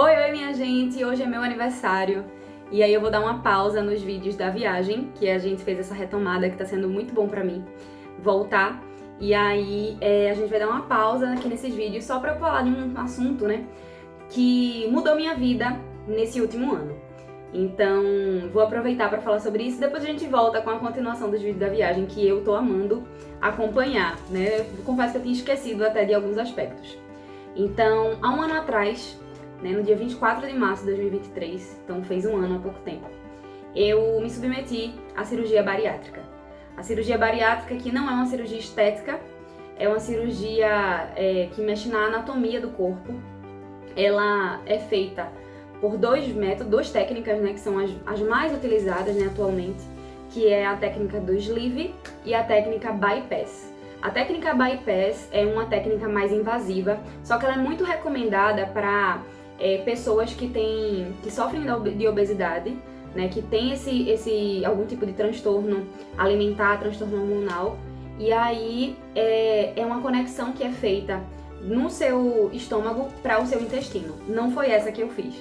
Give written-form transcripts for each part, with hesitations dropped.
Oi, minha gente! Hoje é meu aniversário e aí eu vou dar uma pausa nos vídeos da viagem, que a gente fez essa retomada que tá sendo muito bom pra mim voltar. E aí a gente vai dar uma pausa aqui nesses vídeos só pra eu falar de um assunto, né, que mudou minha vida nesse último ano. Então vou aproveitar pra falar sobre isso e depois a gente volta com a continuação dos vídeos da viagem que eu tô amando acompanhar, né? Eu confesso que eu tinha esquecido até de alguns aspectos. Então, há um ano atrás, né, no dia 24 de março de 2023, então fez um ano há pouco tempo, eu me submeti à cirurgia bariátrica. A cirurgia bariátrica, que não é uma cirurgia estética, é uma cirurgia que mexe na anatomia do corpo. Ela é feita por dois métodos, duas técnicas, né, que são as mais utilizadas, né, atualmente, que é a técnica do sleeve e a técnica bypass. A técnica bypass é uma técnica mais invasiva, só que ela é muito recomendada para pessoas que sofrem de obesidade, né, que tem algum tipo de transtorno alimentar, transtorno hormonal, e aí é uma conexão que é feita no seu estômago para o seu intestino. Não foi essa que eu fiz,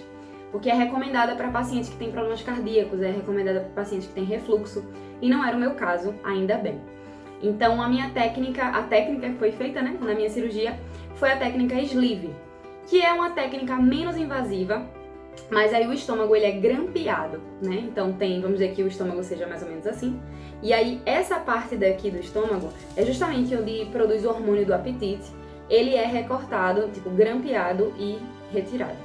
porque é recomendada para pacientes que têm problemas cardíacos, é recomendada para pacientes que têm refluxo, e não era o meu caso, ainda bem. Então a técnica que foi feita, né, na minha cirurgia, foi a técnica sleeve, que é uma técnica menos invasiva, mas aí o estômago ele é grampeado, né? Então vamos dizer que o estômago seja mais ou menos assim. E aí essa parte daqui do estômago é justamente onde produz o hormônio do apetite. Ele é recortado, tipo grampeado e retirado.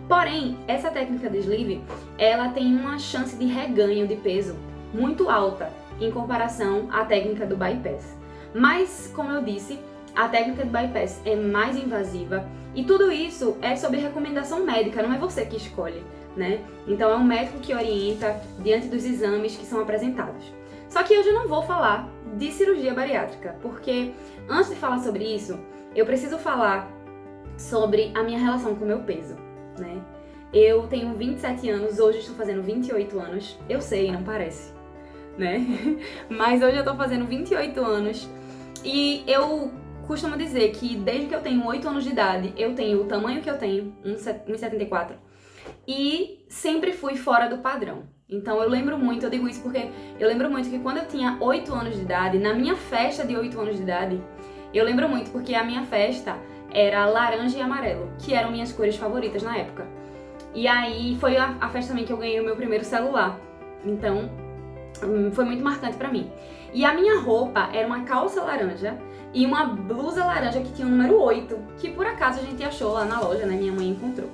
Porém, essa técnica de sleeve, ela tem uma chance de reganho de peso muito alta em comparação à técnica do bypass. Mas, como eu disse, a técnica do bypass é mais invasiva e tudo isso é sobre recomendação médica, não é você que escolhe, né? Então é um médico que orienta diante dos exames que são apresentados. Só que hoje eu não vou falar de cirurgia bariátrica, porque antes de falar sobre isso, eu preciso falar sobre a minha relação com o meu peso, né? Eu tenho 27 anos, hoje estou fazendo 28 anos, eu sei, não parece, né? Mas hoje eu tô fazendo 28 anos e eu costumo dizer que desde que eu tenho 8 anos de idade, eu tenho o tamanho que eu tenho, 1,74, e sempre fui fora do padrão. Então eu lembro muito, eu digo isso porque eu lembro muito que quando eu tinha 8 anos de idade, na minha festa de 8 anos de idade, eu lembro muito porque a minha festa era laranja e amarelo, que eram minhas cores favoritas na época. E aí foi a festa também que eu ganhei o meu primeiro celular. Então foi muito marcante pra mim. E a minha roupa era uma calça laranja e uma blusa laranja que tinha o número 8, que por acaso a gente achou lá na loja, né? Minha mãe encontrou.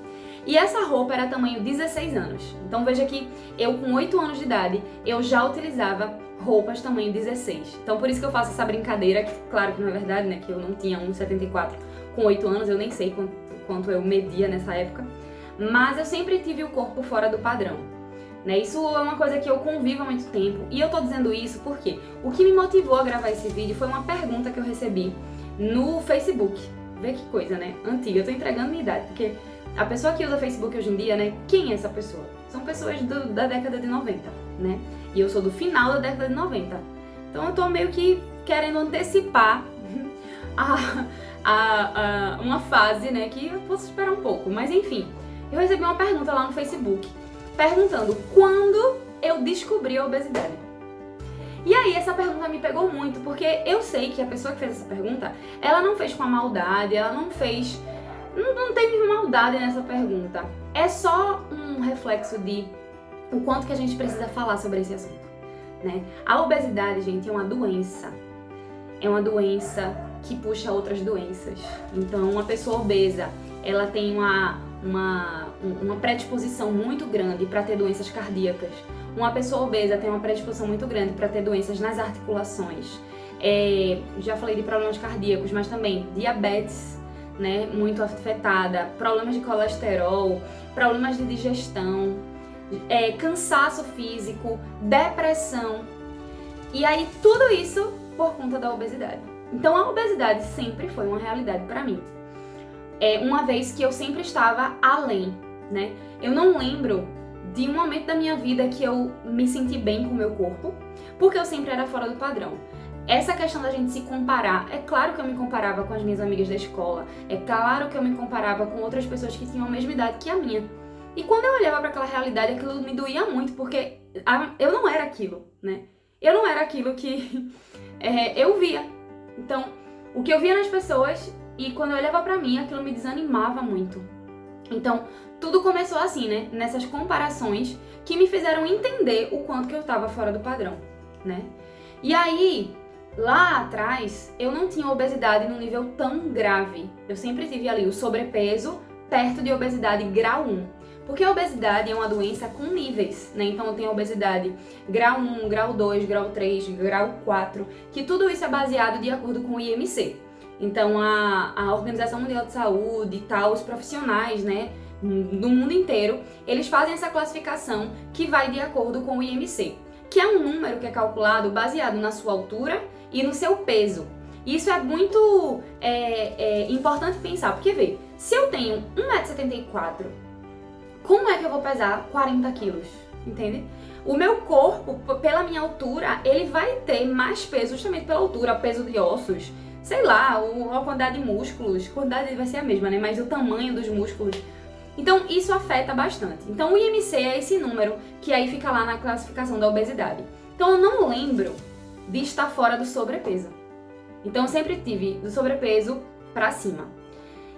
E essa roupa era tamanho 16 anos. Então veja que eu com 8 anos de idade, eu já utilizava roupas tamanho 16. Então por isso que eu faço essa brincadeira, que claro que não é verdade, né? Que eu não tinha 1,74 com 8 anos, eu nem sei quanto eu media nessa época. Mas eu sempre tive o corpo fora do padrão, né? Isso é uma coisa que eu convivo há muito tempo. E eu tô dizendo isso porque o que me motivou a gravar esse vídeo foi uma pergunta que eu recebi no Facebook. Vê que coisa, né? Antiga, eu tô entregando minha idade, porque a pessoa que usa Facebook hoje em dia, né? Quem é essa pessoa? São pessoas da década de 90, né? E eu sou do final da década de 90. Então eu tô meio que querendo antecipar uma fase, né? Que eu posso esperar um pouco. Mas enfim, eu recebi uma pergunta lá no Facebook perguntando quando eu descobri a obesidade. E aí essa pergunta me pegou muito, porque eu sei que a pessoa que fez essa pergunta, ela não fez com a maldade, ela não teve maldade nessa pergunta. É só um reflexo de o quanto que a gente precisa falar sobre esse assunto, né? A obesidade, gente, é uma doença. É uma doença que puxa outras doenças. Então, uma pessoa obesa, ela tem uma predisposição muito grande para ter doenças cardíacas. Uma pessoa obesa tem uma predisposição muito grande para ter doenças nas articulações. Já falei de problemas cardíacos, mas também diabetes, né, muito afetada, problemas de colesterol, problemas de digestão, cansaço físico, depressão. E aí tudo isso por conta da obesidade. Então a obesidade sempre foi uma realidade para mim. Uma vez que eu sempre estava além, né? Eu não lembro de um momento da minha vida que eu me senti bem com o meu corpo, porque eu sempre era fora do padrão. essa questão da gente se comparar, é claro que eu me comparava com as minhas amigas da escola, é claro que eu me comparava com outras pessoas que tinham a mesma idade que a minha. E quando eu olhava para aquela realidade, aquilo me doía muito, porque eu não era aquilo, né? Eu não era aquilo que eu via. Então, o que eu via nas pessoas, e quando eu olhava para mim, aquilo me desanimava muito. Então, tudo começou assim, né? Nessas comparações que me fizeram entender o quanto que eu estava fora do padrão, né? E aí, lá atrás, eu não tinha obesidade num nível tão grave. Eu sempre tive ali o sobrepeso perto de obesidade grau 1. Porque a obesidade é uma doença com níveis, né? Então eu tenho obesidade grau 1, grau 2, grau 3, grau 4, que tudo isso é baseado de acordo com o IMC. Então a Organização Mundial de Saúde e tal, os profissionais, né, no mundo inteiro, eles fazem essa classificação que vai de acordo com o IMC, que é um número que é calculado baseado na sua altura e no seu peso. Isso é muito importante pensar, porque vê, se eu tenho 1,74 m, como é que eu vou pesar 40 quilos? Entende? O meu corpo, pela minha altura, ele vai ter mais peso justamente pela altura, peso de ossos, sei lá, a quantidade de músculos, a quantidade vai ser a mesma, né? Mas o tamanho dos músculos. Então, isso afeta bastante. Então, o IMC é esse número que aí fica lá na classificação da obesidade. Então, eu não lembro de estar fora do sobrepeso. Então, eu sempre tive do sobrepeso pra cima.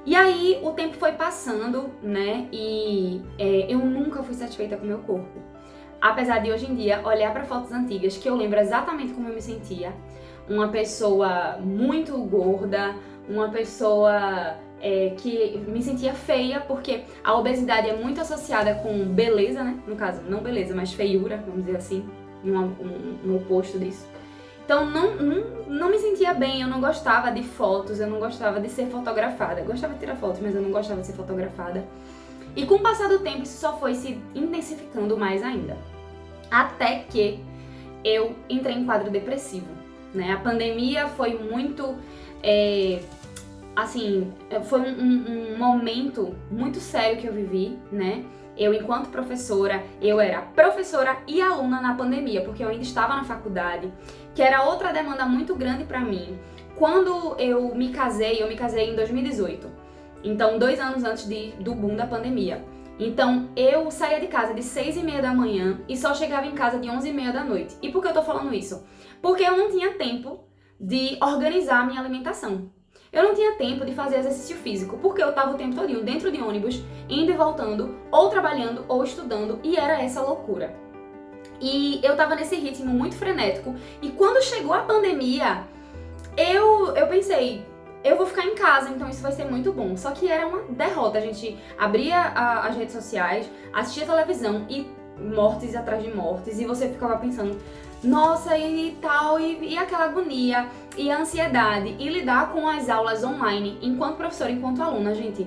E aí, o tempo foi passando, né? E eu nunca fui satisfeita com o meu corpo. Apesar de, hoje em dia, olhar para fotos antigas, que eu lembro exatamente como eu me sentia. Uma pessoa muito gorda, uma pessoa que me sentia feia, porque a obesidade é muito associada com beleza, né? No caso, não beleza, mas feiura, vamos dizer assim, um oposto disso. Então, não me sentia bem, eu não gostava de fotos, eu não gostava de ser fotografada. Eu gostava de tirar fotos, mas eu não gostava de ser fotografada. E com o passar do tempo, isso só foi se intensificando mais ainda. Até que eu entrei em quadro depressivo, né? A pandemia foi muito, foi um momento muito sério que eu vivi, né? Eu, enquanto professora, eu era professora e aluna na pandemia, porque eu ainda estava na faculdade, que era outra demanda muito grande pra mim. Quando eu me casei em 2018, então 2 anos antes do boom da pandemia. Então, eu saía de casa de 6h30 da manhã e só chegava em casa de 11h30 da noite. E por que eu tô falando isso? Porque eu não tinha tempo de organizar a minha alimentação. Eu não tinha tempo de fazer exercício físico, porque eu tava o tempo todinho dentro de ônibus, indo e voltando, ou trabalhando, ou estudando, e era essa loucura. E eu tava nesse ritmo muito frenético, e quando chegou a pandemia, eu pensei, eu vou ficar em casa, então isso vai ser muito bom. Só que era uma derrota, a gente abria as redes sociais, assistia televisão, e mortes atrás de mortes, e você ficava pensando, nossa, e tal, e aquela agonia, e a ansiedade, e lidar com as aulas online, enquanto professora, enquanto aluna, gente,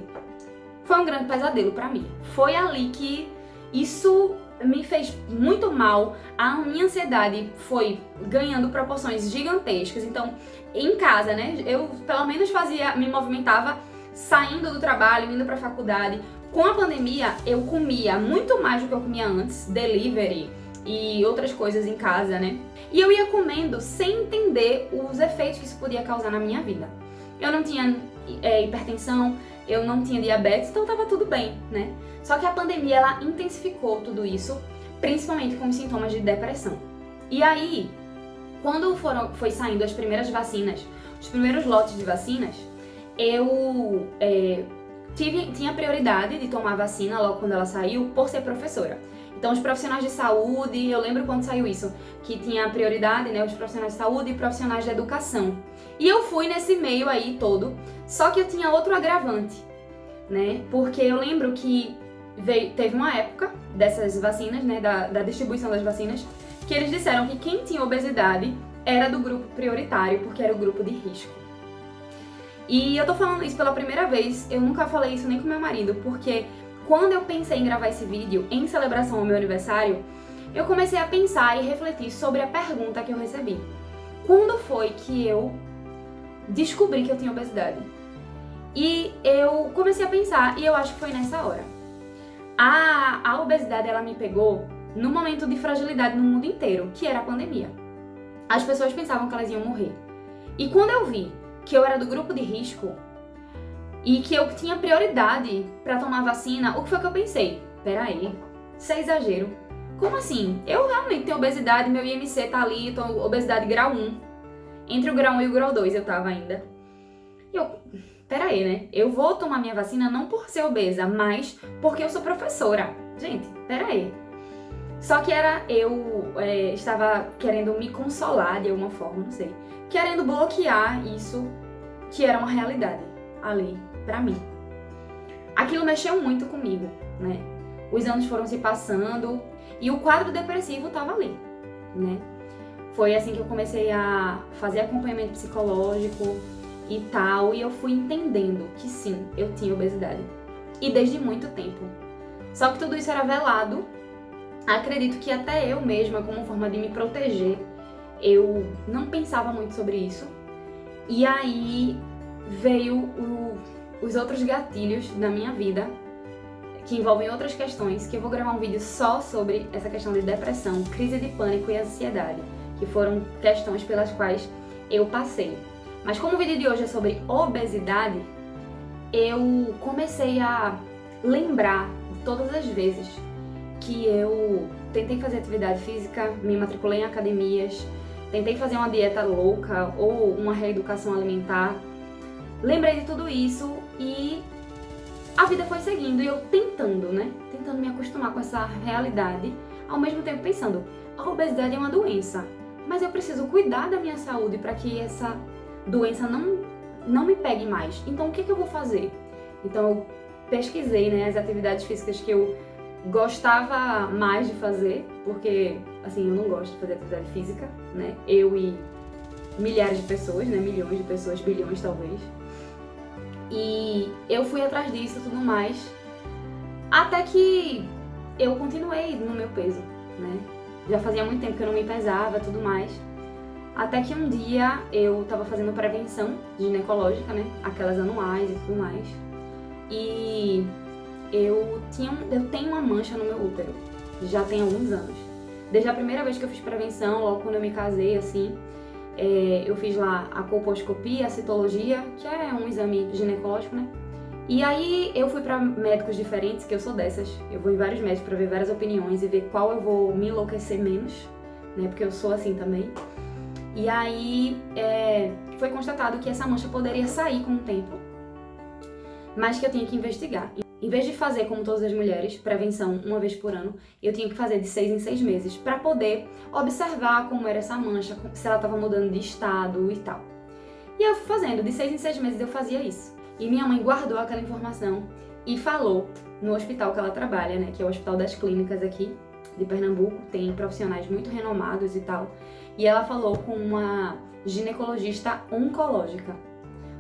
foi um grande pesadelo pra mim. Foi ali que isso me fez muito mal, a minha ansiedade foi ganhando proporções gigantescas. Então, em casa, né, eu pelo menos me movimentava saindo do trabalho, indo pra faculdade. Com a pandemia, eu comia muito mais do que eu comia antes, delivery e outras coisas em casa, né? E eu ia comendo sem entender os efeitos que isso podia causar na minha vida. Eu não tinha hipertensão, eu não tinha diabetes, então tava tudo bem, né? Só que a pandemia, ela intensificou tudo isso, principalmente com os sintomas de depressão. E aí, quando foi saindo as primeiras vacinas, os primeiros lotes de vacinas, eu tinha prioridade de tomar a vacina logo quando ela saiu, por ser professora. Então, os profissionais de saúde, eu lembro quando saiu isso, que tinha prioridade, né, os profissionais de saúde e profissionais de educação. E eu fui nesse meio aí todo, só que eu tinha outro agravante, né, porque eu lembro que teve uma época dessas vacinas, né, da distribuição das vacinas, que eles disseram que quem tinha obesidade era do grupo prioritário, porque era o grupo de risco. E eu tô falando isso pela primeira vez, eu nunca falei isso nem com meu marido, porque quando eu pensei em gravar esse vídeo em celebração ao meu aniversário, eu comecei a pensar e refletir sobre a pergunta que eu recebi. Quando foi que eu descobri que eu tinha obesidade? E eu comecei a pensar, e eu acho que foi nessa hora. A obesidade, ela me pegou num momento de fragilidade no mundo inteiro, que era a pandemia. as pessoas pensavam que elas iam morrer. E quando eu vi que eu era do grupo de risco e que eu tinha prioridade para tomar vacina, o que foi que eu pensei? Peraí, isso é exagero. Como assim? Eu realmente tenho obesidade, meu IMC tá ali, tô obesidade grau 1. Entre o grau 1 e o grau 2 eu tava ainda. E eu, peraí, né? Eu vou tomar minha vacina não por ser obesa, mas porque eu sou professora. Gente, peraí. Só que eu estava querendo me consolar de alguma forma, não sei. Querendo bloquear isso que era uma realidade ali, pra mim. Aquilo mexeu muito comigo, né? Os anos foram se passando e o quadro depressivo tava ali, né? Foi assim que eu comecei a fazer acompanhamento psicológico e tal, e eu fui entendendo que sim, eu tinha obesidade. E desde muito tempo. Só que tudo isso era velado. Acredito que até eu mesma, como forma de me proteger, eu não pensava muito sobre isso. E aí veio os outros gatilhos da minha vida, que envolvem outras questões, que eu vou gravar um vídeo só sobre essa questão de depressão, crise de pânico e ansiedade, que foram questões pelas quais eu passei. Mas como o vídeo de hoje é sobre obesidade, eu comecei a lembrar de todas as vezes que eu tentei fazer atividade física, me matriculei em academias, tentei fazer uma dieta louca ou uma reeducação alimentar. Lembrei de tudo isso e a vida foi seguindo e eu tentando me acostumar com essa realidade, ao mesmo tempo pensando, a obesidade é uma doença, mas eu preciso cuidar da minha saúde para que essa doença não me pegue mais. Então o que eu vou fazer? Então eu pesquisei, né, as atividades físicas que eu gostava mais de fazer, porque assim, eu não gosto de fazer atividade física, né? Eu e milhares de pessoas, né, milhões de pessoas, bilhões talvez. E eu fui atrás disso e tudo mais, até que eu continuei no meu peso, né? Já fazia muito tempo que eu não me pesava e tudo mais. Até que um dia eu tava fazendo prevenção ginecológica, né? Aquelas anuais e tudo mais. E eu tenho uma mancha no meu útero, já tem alguns anos. Desde a primeira vez que eu fiz prevenção, logo quando eu me casei, assim, eu fiz lá a colposcopia, a citologia, que é um exame ginecológico, né? E aí eu fui pra médicos diferentes, que eu sou dessas. Eu vou em vários médicos pra ver várias opiniões e ver qual eu vou me enlouquecer menos, né? Porque eu sou assim também. E aí foi constatado que essa mancha poderia sair com o tempo, mas que eu tinha que investigar. Em vez de fazer como todas as mulheres, prevenção uma vez por ano, eu tinha que fazer de 6 em 6 meses para poder observar como era essa mancha, se ela estava mudando de estado e tal. E eu fui fazendo, de 6 em 6 meses eu fazia isso. E minha mãe guardou aquela informação e falou no hospital que ela trabalha, né, que é o Hospital das Clínicas aqui de Pernambuco, tem profissionais muito renomados e tal. E ela falou com uma ginecologista oncológica,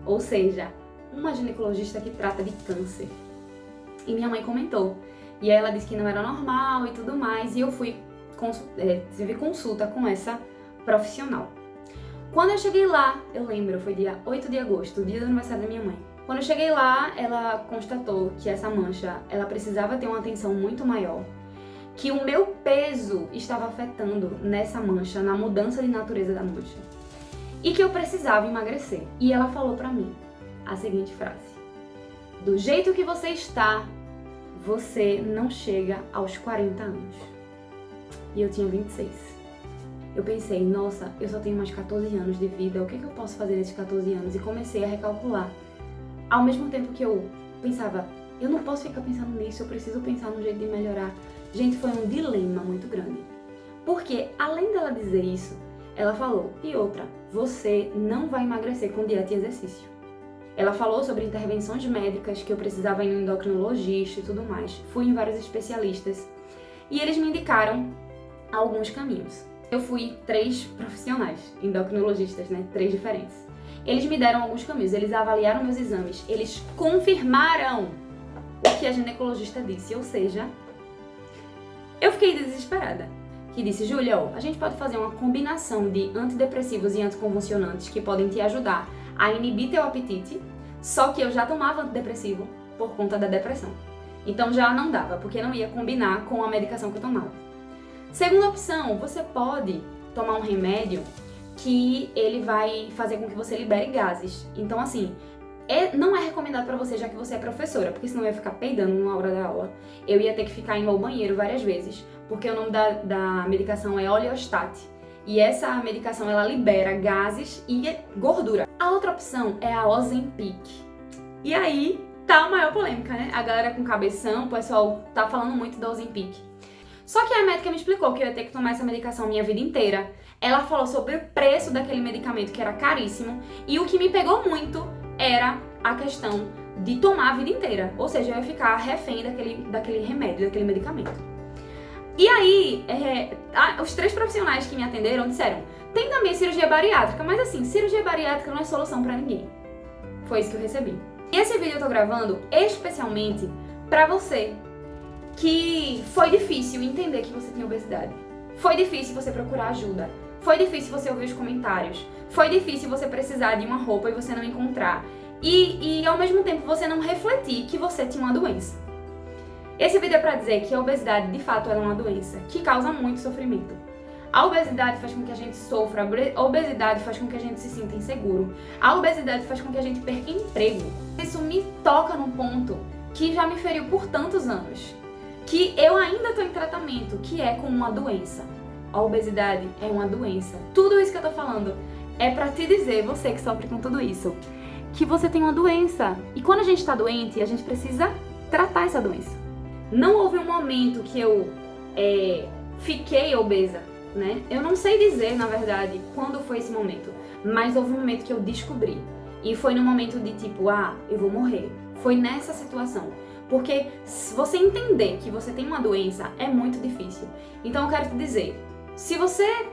ou seja, uma ginecologista que trata de câncer. E minha mãe comentou. E aí ela disse que não era normal e tudo mais. E eu tive consulta com essa profissional. Quando eu cheguei lá, eu lembro, foi dia 8 de agosto, o dia do aniversário da minha mãe. Quando eu cheguei lá, ela constatou que essa mancha, ela precisava ter uma atenção muito maior. Que o meu peso estava afetando nessa mancha, na mudança de natureza da mancha. E que eu precisava emagrecer. E ela falou pra mim a seguinte frase: do jeito que você está, você não chega aos 40 anos. E eu tinha 26. Eu pensei, nossa, eu só tenho mais 14 anos de vida, o que eu posso fazer nesses 14 anos? E comecei a recalcular. Ao mesmo tempo que eu pensava, eu não posso ficar pensando nisso, eu preciso pensar num jeito de melhorar. Gente, foi um dilema muito grande. Porque, além dela dizer isso, ela falou, e outra, você não vai emagrecer com dieta e exercício. Ela falou sobre intervenções médicas, que eu precisava ir no endocrinologista e tudo mais. Fui em vários especialistas e eles me indicaram alguns caminhos. Eu fui 3 profissionais, endocrinologistas, né? 3 diferentes. Eles me deram alguns caminhos, eles avaliaram meus exames, eles confirmaram o que a ginecologista disse, ou seja, eu fiquei desesperada. Que disse, Júlia, a gente pode fazer uma combinação de antidepressivos e anticonvulsionantes que podem te ajudar a inibir teu apetite, só que eu já tomava antidepressivo por conta da depressão. Então já não dava, porque não ia combinar com a medicação que eu tomava. Segunda opção, você pode tomar um remédio que ele vai fazer com que você libere gases. Então, assim, não é recomendado pra você, já que você é professora, porque senão eu ia ficar peidando na hora da aula. Eu ia ter que ficar indo ao banheiro várias vezes, porque o nome da medicação é Oleostat. E essa medicação, ela libera gases e gordura. A outra opção é a Ozempic. E aí, tá a maior polêmica, né? A galera com cabeção, o pessoal tá falando muito da Ozempic. Só que a médica me explicou que eu ia ter que tomar essa medicação minha vida inteira. Ela falou sobre o preço daquele medicamento, que era caríssimo. E o que me pegou muito era a questão de tomar a vida inteira. Ou seja, eu ia ficar refém daquele remédio, daquele medicamento. E aí, os 3 profissionais que me atenderam disseram, tem também cirurgia bariátrica, mas assim, cirurgia bariátrica não é solução pra ninguém. Foi isso que eu recebi. E esse vídeo eu tô gravando especialmente pra você que foi difícil entender que você tem obesidade. Foi difícil você procurar ajuda. Foi difícil você ouvir os comentários. Foi difícil você precisar de uma roupa e você não encontrar. E ao mesmo tempo você não refletir que você tinha uma doença. Esse vídeo é pra dizer que a obesidade, de fato, é uma doença que causa muito sofrimento. A obesidade faz com que a gente sofra, a obesidade faz com que a gente se sinta inseguro, a obesidade faz com que a gente perca emprego. Isso me toca num ponto que já me feriu por tantos anos, que eu ainda tô em tratamento, que é com uma doença. A obesidade é uma doença. Tudo isso que eu tô falando é pra te dizer, você que sofre com tudo isso, que você tem uma doença. E quando a gente tá doente, a gente precisa tratar essa doença. Não houve um momento que eu fiquei obesa, né? Eu não sei dizer, na verdade, quando foi esse momento, mas houve um momento que eu descobri. E foi no momento de tipo, eu vou morrer. Foi nessa situação. Porque se você entender que você tem uma doença, é muito difícil. Então eu quero te dizer, se você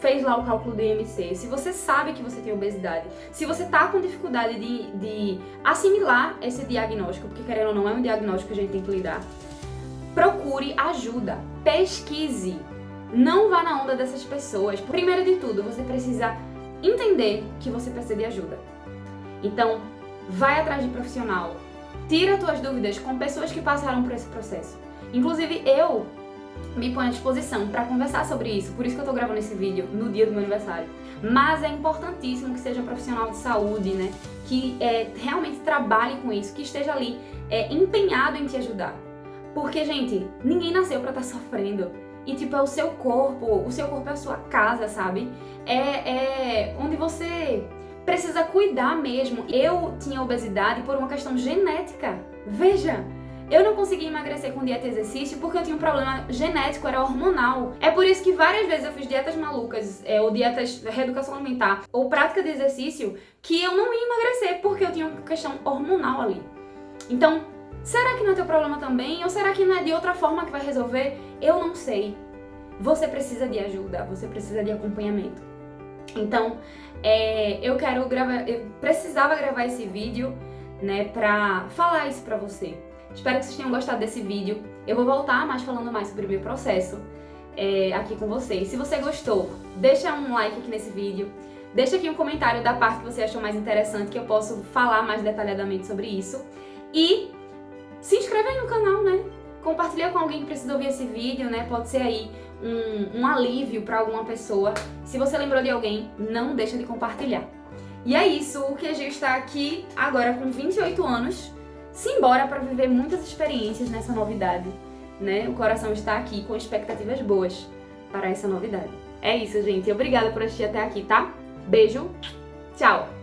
fez lá o cálculo do IMC, se você sabe que você tem obesidade, se você tá com dificuldade de assimilar esse diagnóstico, porque querendo ou não é um diagnóstico que a gente tem que lidar, procure ajuda, pesquise, não vá na onda dessas pessoas. Primeiro de tudo, você precisa entender que você precisa de ajuda. Então, vai atrás de profissional, tira tuas dúvidas com pessoas que passaram por esse processo. Inclusive, eu me ponho à disposição para conversar sobre isso, por isso que eu tô gravando esse vídeo no dia do meu aniversário. Mas é importantíssimo que seja um profissional de saúde, né, que realmente trabalhe com isso, que esteja ali empenhado em te ajudar. Porque, gente, ninguém nasceu pra estar sofrendo. E, tipo, é o seu corpo é a sua casa, sabe? É onde você precisa cuidar mesmo. Eu tinha obesidade por uma questão genética. Veja! Eu não conseguia emagrecer com dieta e exercício porque eu tinha um problema genético, era hormonal. É por isso que várias vezes eu fiz dietas malucas, ou dietas de reeducação alimentar, ou prática de exercício, que eu não ia emagrecer porque eu tinha uma questão hormonal ali. Então, será que não é teu problema também? Ou será que não é de outra forma que vai resolver? Eu não sei. Você precisa de ajuda, você precisa de acompanhamento. Então, eu precisava gravar esse vídeo, né, pra falar isso pra você. Espero que vocês tenham gostado desse vídeo. Eu vou voltar falando mais sobre o meu processo aqui com vocês. Se você gostou, deixa um like aqui nesse vídeo. Deixa aqui um comentário da parte que você achou mais interessante, que eu posso falar mais detalhadamente sobre isso. E se inscreve aí no canal, né? Compartilha com alguém que precisa ouvir esse vídeo, né? Pode ser aí um alívio para alguma pessoa. Se você lembrou de alguém, não deixa de compartilhar. E é isso, o QG está aqui agora com 28 anos. Simbora para viver muitas experiências nessa novidade, né? O coração está aqui com expectativas boas para essa novidade. É isso, gente. Obrigada por assistir até aqui, tá? Beijo, tchau!